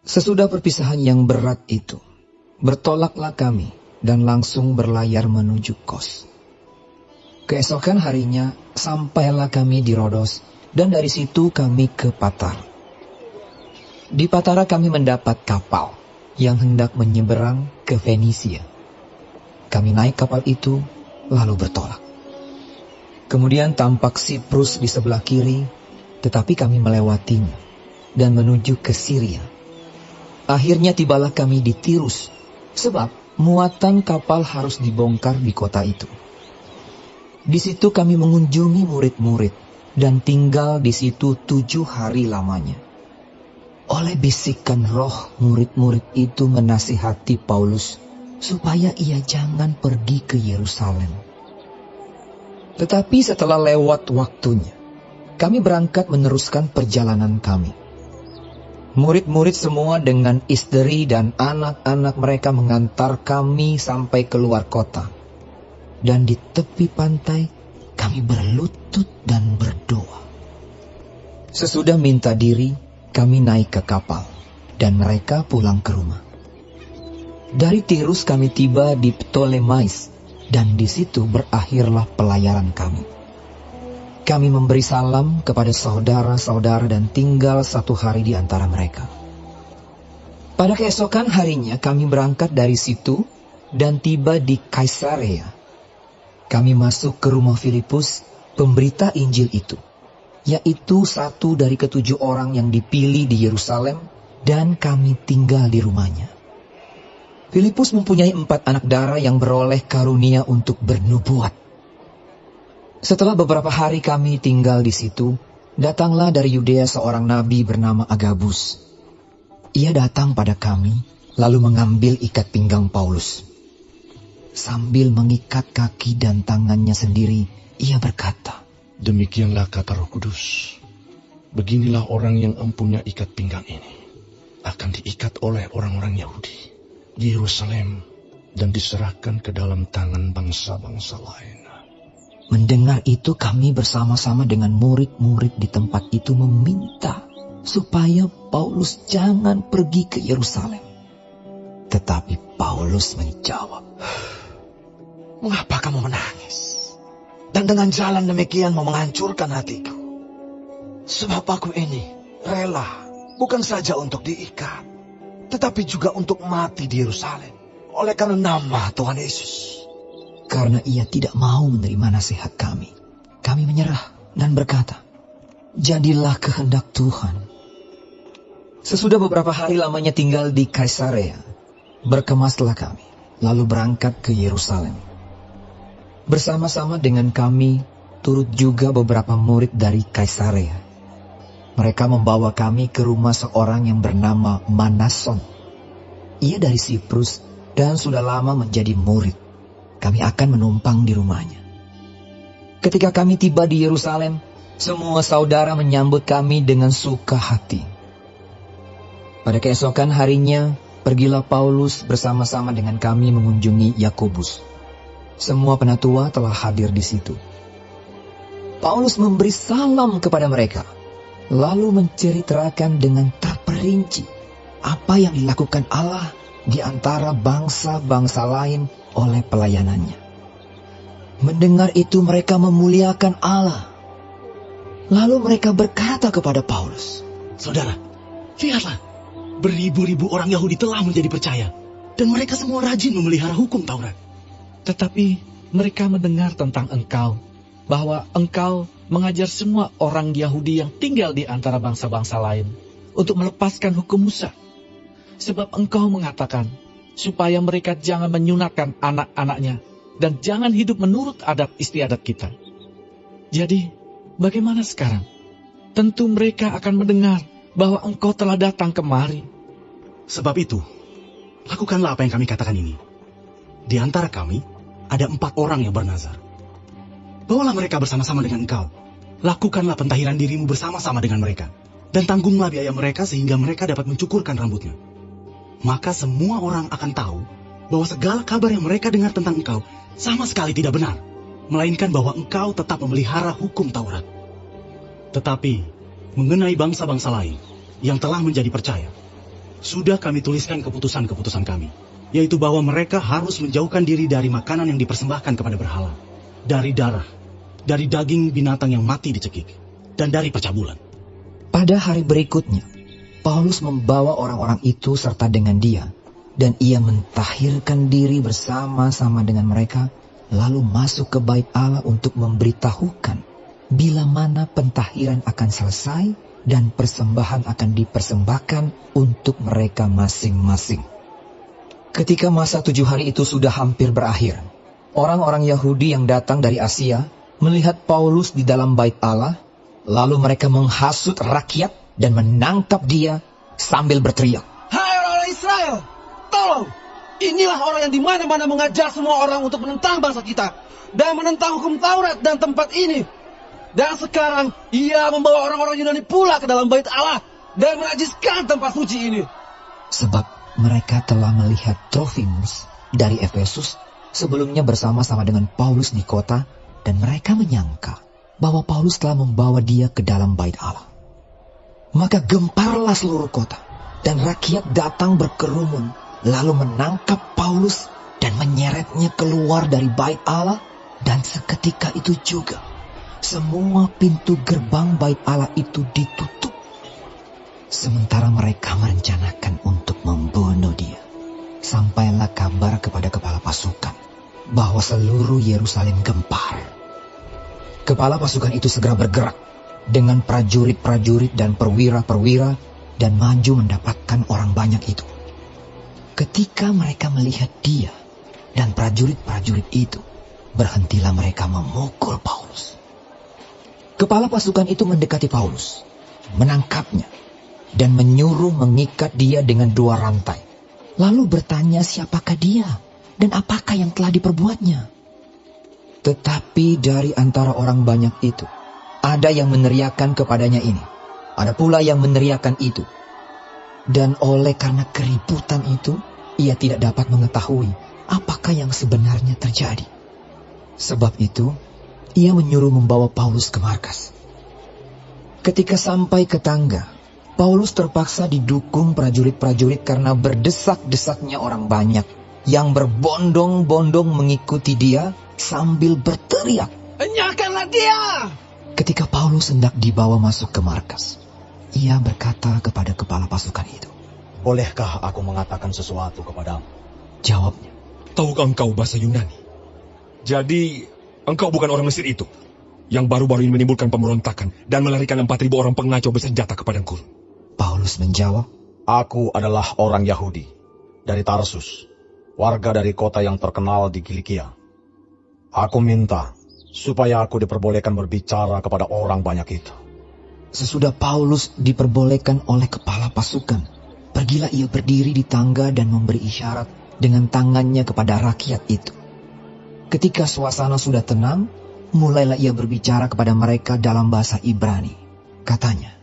Sesudah perpisahan yang berat itu, bertolaklah kami dan langsung berlayar menuju Kos. Keesokan harinya sampailah kami di Rodos, dan dari situ kami ke Patara. Di Patara kami mendapat kapal yang hendak menyeberang ke Fenisia. Kami naik kapal itu lalu bertolak. Kemudian tampak Siprus di sebelah kiri, tetapi kami melewatinya dan menuju ke Syria. Akhirnya tibalah kami di Tirus, sebab muatan kapal harus dibongkar di kota itu. Di situ kami mengunjungi murid-murid dan tinggal di situ 7 hari lamanya. Oleh bisikan roh, murid-murid itu menasihati Paulus supaya ia jangan pergi ke Yerusalem. Tetapi setelah lewat waktunya, kami berangkat meneruskan perjalanan kami. Murid-murid semua dengan istri dan anak-anak mereka mengantar kami sampai keluar kota. Dan di tepi pantai kami berlutut dan berdoa. Sesudah minta diri, kami naik ke kapal dan mereka pulang ke rumah. Dari Tirus kami tiba di Ptolemais dan di situ berakhirlah pelayaran kami. Kami memberi salam kepada saudara-saudara dan tinggal 1 hari di antara mereka. Pada keesokan harinya kami berangkat dari situ dan tiba di Kaisarea. Kami masuk ke rumah Filipus, pemberita Injil itu, yaitu satu dari ke-7 orang yang dipilih di Yerusalem, dan kami tinggal di rumahnya. Filipus mempunyai 4 anak darah yang beroleh karunia untuk bernubuat. Setelah beberapa hari kami tinggal di situ, datanglah dari Yudea seorang nabi bernama Agabus. Ia datang pada kami, lalu mengambil ikat pinggang Paulus. Sambil mengikat kaki dan tangannya sendiri, ia berkata, "Demikianlah kata Roh Kudus. Beginilah orang yang empunya ikat pinggang ini akan diikat oleh orang-orang Yahudi di Yerusalem dan diserahkan ke dalam tangan bangsa-bangsa lain." Mendengar itu kami bersama-sama dengan murid-murid di tempat itu meminta supaya Paulus jangan pergi ke Yerusalem. Tetapi Paulus menjawab, "Mengapa kamu menangis? Dan dengan jalan demikian mau menghancurkan hatiku? Sebab aku ini rela bukan saja untuk diikat, tetapi juga untuk mati di Yerusalem oleh karena nama Tuhan Yesus." Karena ia tidak mau menerima nasihat kami, kami menyerah dan berkata, "Jadilah kehendak Tuhan." Sesudah beberapa hari lamanya tinggal di Kaisarea, berkemaslah kami, lalu berangkat ke Yerusalem. Bersama-sama dengan kami turut juga beberapa murid dari Kaisarea. Mereka membawa kami ke rumah seorang yang bernama Manason. Ia dari Siprus dan sudah lama menjadi murid. Kami akan menumpang di rumahnya. Ketika kami tiba di Yerusalem, semua saudara menyambut kami dengan suka hati. Pada keesokan harinya, pergilah Paulus bersama-sama dengan kami mengunjungi Yakobus. Semua penatua telah hadir di situ. Paulus memberi salam kepada mereka, lalu menceritakan dengan terperinci apa yang dilakukan Allah di antara bangsa-bangsa lain oleh pelayanannya. Mendengar itu mereka memuliakan Allah. Lalu mereka berkata kepada Paulus, "Saudara, lihatlah, beribu-ribu orang Yahudi telah menjadi percaya, dan mereka semua rajin memelihara hukum Taurat. Tetapi mereka mendengar tentang engkau, bahwa engkau mengajar semua orang Yahudi yang tinggal di antara bangsa-bangsa lain untuk melepaskan hukum Musa. Sebab engkau mengatakan supaya mereka jangan menyunatkan anak-anaknya dan jangan hidup menurut adat istiadat kita. Jadi, bagaimana sekarang? Tentu mereka akan mendengar bahwa engkau telah datang kemari. Sebab itu, lakukanlah apa yang kami katakan ini. Di antara kami, ada 4 orang yang bernazar. Bawalah mereka bersama-sama dengan engkau. Lakukanlah pentahiran dirimu bersama-sama dengan mereka. Dan tanggunglah biaya mereka sehingga mereka dapat mencukurkan rambutnya. Maka semua orang akan tahu bahwa segala kabar yang mereka dengar tentang engkau sama sekali tidak benar, melainkan bahwa engkau tetap memelihara hukum Taurat. Tetapi mengenai bangsa-bangsa lain yang telah menjadi percaya, Sudah kami tuliskan keputusan-keputusan kami, yaitu bahwa mereka harus menjauhkan diri dari makanan yang dipersembahkan kepada berhala, dari darah, dari daging binatang yang mati dicekik, dan dari percabulan. Pada hari berikutnya, Paulus membawa orang-orang itu serta dengan dia, dan ia mentahirkan diri bersama-sama dengan mereka, lalu masuk ke bait Allah untuk memberitahukan bila mana pentahiran akan selesai dan persembahan akan dipersembahkan untuk mereka masing-masing. Ketika masa 7 hari itu sudah hampir berakhir, orang-orang Yahudi yang datang dari Asia melihat Paulus di dalam bait Allah, lalu mereka menghasut rakyat dan menangkap dia sambil berteriak, "Hai orang-orang Israel, tolong! Inilah orang yang di mana-mana mengajar semua orang untuk menentang bangsa kita dan menentang hukum Taurat dan tempat ini. Dan sekarang ia membawa orang-orang Yunani pula ke dalam bait Allah dan menajiskan tempat suci ini." Sebab mereka telah melihat Trofimus dari Efesus sebelumnya bersama-sama dengan Paulus di kota, dan mereka menyangka bahwa Paulus telah membawa dia ke dalam bait Allah. Maka gemparlah seluruh kota, dan rakyat datang berkerumun, lalu menangkap Paulus dan menyeretnya keluar dari bait Allah, dan seketika itu juga semua pintu gerbang bait Allah itu ditutup. Sementara mereka merencanakan untuk membunuh dia, sampailah kabar kepada kepala pasukan bahwa seluruh Yerusalem gempar. Kepala pasukan itu segera bergerak dengan prajurit-prajurit dan perwira-perwira dan maju mendapatkan orang banyak itu. Ketika mereka melihat dia dan prajurit-prajurit itu, berhentilah mereka memukul Paulus. Kepala pasukan itu mendekati Paulus, menangkapnya, dan menyuruh mengikat dia dengan 2 rantai. Lalu bertanya siapakah dia dan apakah yang telah diperbuatnya. Tetapi dari antara orang banyak itu, ada yang meneriakkan kepadanya ini, ada pula yang meneriakkan itu. Dan oleh karena keributan itu, ia tidak dapat mengetahui apakah yang sebenarnya terjadi. Sebab itu, ia menyuruh membawa Paulus ke markas. Ketika sampai ke tangga, Paulus terpaksa didukung prajurit-prajurit karena berdesak-desaknya orang banyak yang berbondong-bondong mengikuti dia sambil berteriak, "Enyahkanlah dia!" Ketika Paulus hendak dibawa masuk ke markas, ia berkata kepada kepala pasukan itu, "Bolehkah aku mengatakan sesuatu kepadamu?" Jawabnya, "Tahukah engkau bahasa Yunani? Jadi engkau bukan orang Mesir itu yang baru-baru ini menimbulkan pemberontakan dan melarikan 4.000 orang pengacau bersenjata ke padang gurun?" Paulus menjawab, "Aku adalah orang Yahudi dari Tarsus, warga dari kota yang terkenal di Kilikia. Aku minta supaya aku diperbolehkan berbicara kepada orang banyak itu." Sesudah Paulus diperbolehkan oleh kepala pasukan, pergilah ia berdiri di tangga dan memberi isyarat dengan tangannya kepada rakyat itu. Ketika suasana sudah tenang, mulailah ia berbicara kepada mereka dalam bahasa Ibrani. Katanya,